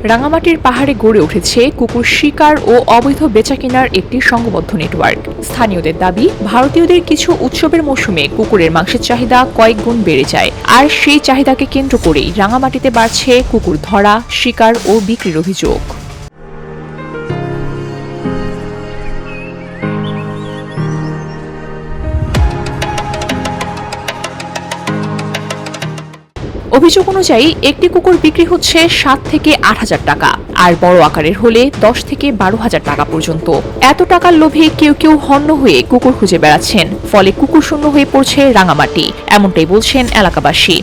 রাঙামাটির পাহাড়ে গড়ে উঠেছে কুকুর শিকার ও অবৈধ বেচাকেনার একটি সংঘবদ্ধ নেটওয়ার্ক। স্থানীয়দের দাবি, ভারতীয়দের কিছু উৎসবের মৌসুমে কুকুরের মাংসের চাহিদা কয়েক গুণ বেড়ে যায়, আর সেই চাহিদাকে কেন্দ্র করেই রাঙামাটিতে বাড়ছে কুকুর ধরা, শিকার ও বিক্রির অভিযোগ। অভিযোগ অনুযায়ী একটি কুকুর বিক্রি হচ্ছে 7 থেকে 8,000 টাকা, আর বড় আকারের হলে 10 থেকে 12,000 টাকা পর্যন্ত। এত টাকার লোভে কেউ কেউ হন্য হয়ে কুকুর খুঁজে বেড়াচ্ছেন, ফলে কুকুর শূন্য হয়ে পড়ছে রাঙামাটি, এমনটাই বলছেন এলাকাবাসী।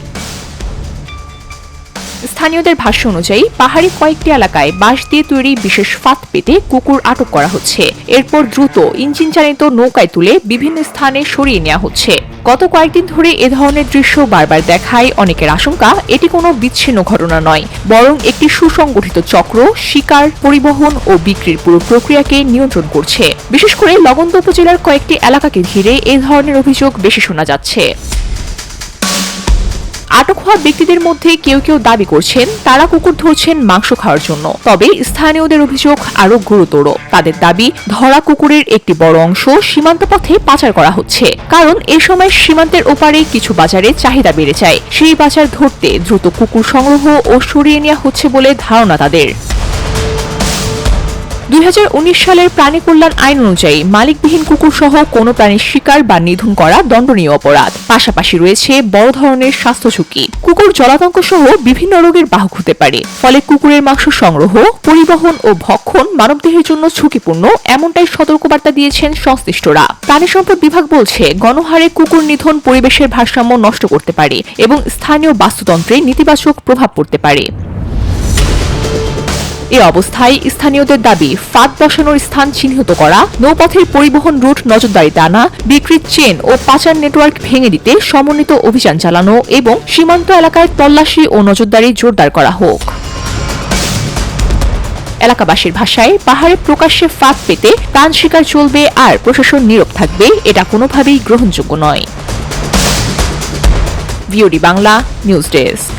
স্থানীয়দের ভাষ্য অনুযায়ী পাহাড়ি কয়েকটি এলাকায় বাঁশ দিয়ে তৈরি বিশেষ ফাঁদ পেতে কুকুর আটক করা হচ্ছে। এরপর দ্রুত ইঞ্জিন চালিত নৌকায় তুলে বিভিন্ন স্থানে সরিয়ে নেওয়া হচ্ছে। গত কয়েকদিন ধরে এ ধরনের দৃশ্য বারবার দেখায় অনেকের আশঙ্কা এটি কোনো বিচ্ছিন্ন ঘটনা নয়, বরং একটি সুসংগঠিত চক্র শিকার, পরিবহন ও বিক্রির পুরো প্রক্রিয়াকে নিয়ন্ত্রণ করছে। বিশেষ করে লগন্দ উপজেলার কয়েকটি এলাকাকে ঘিরে এ ধরনের অভিযোগ বেশি শোনা যাচ্ছে। আটক হওয়া ব্যক্তিদের মধ্যে কেউ কেউ দাবি করছেন তারা কুকুর ধরছেন মাংস খাওয়ার জন্য, তবে স্থানীয়দের অভিযোগ আরো গুরুতর। তাদের দাবি, ধরা কুকুরের একটি বড় অংশ সীমান্ত পথে পাচার করা হচ্ছে, কারণ এ সময় সীমান্তের ওপারে কিছু বাজারে চাহিদা বেড়ে যায়। সেই বাজার ধরতে দ্রুত কুকুর সংগ্রহ ও সরিয়ে নেওয়া হচ্ছে বলে ধারণা তাদের। 2019 সালের প্রাণী কল্যাণ আইন অনুযায়ী মালিকবিহীন কুকুর সহ কোনো প্রাণীর শিকার বা নিধন করা দণ্ডনীয় অপরাধ। পাশাপাশি রয়েছে বড় ধরনের স্বাস্থ্য ঝুঁকি। কুকুর জলাতঙ্ক সহ বিভিন্ন রোগের বাহক হতে পারে, ফলে কুকুরের মাংস সংগ্রহ, পরিবহন ও ভক্ষণ মানবদেহের জন্য ঝুঁকিপূর্ণ, এমনটাই সতর্কবার্তা দিয়েছেন সংশ্লিষ্টরা। প্রাণী সম্পদ বিভাগ বলছে, গণহারে কুকুর নিধন পরিবেশের ভারসাম্য নষ্ট করতে পারে এবং স্থানীয় বাস্তুতন্ত্রে নেতিবাচক প্রভাব পড়তে পারে। এ অবস্থায় স্থানীয়দের দাবি, ফাঁদ বসানোর স্থান চিহ্নিত করা, নৌপথের পরিবহন রুট নজরদারিতে আনা, বিক্রির চেন ও পাচার নেটওয়ার্ক ভেঙে দিতে সমন্বিত অভিযান চালানো এবং সীমান্ত এলাকায় তল্লাশি ও নজরদারি জোরদার করা হোক। এলাকাবাসীর ভাষায়, পাহাড়ে প্রকাশ্যে ফাঁদ পেতে প্রাণ শিকার চলবে আর প্রশাসন নীরব থাকবে, এটা কোনোভাবেই গ্রহণযোগ্য নয়। VOD Bangla news desk.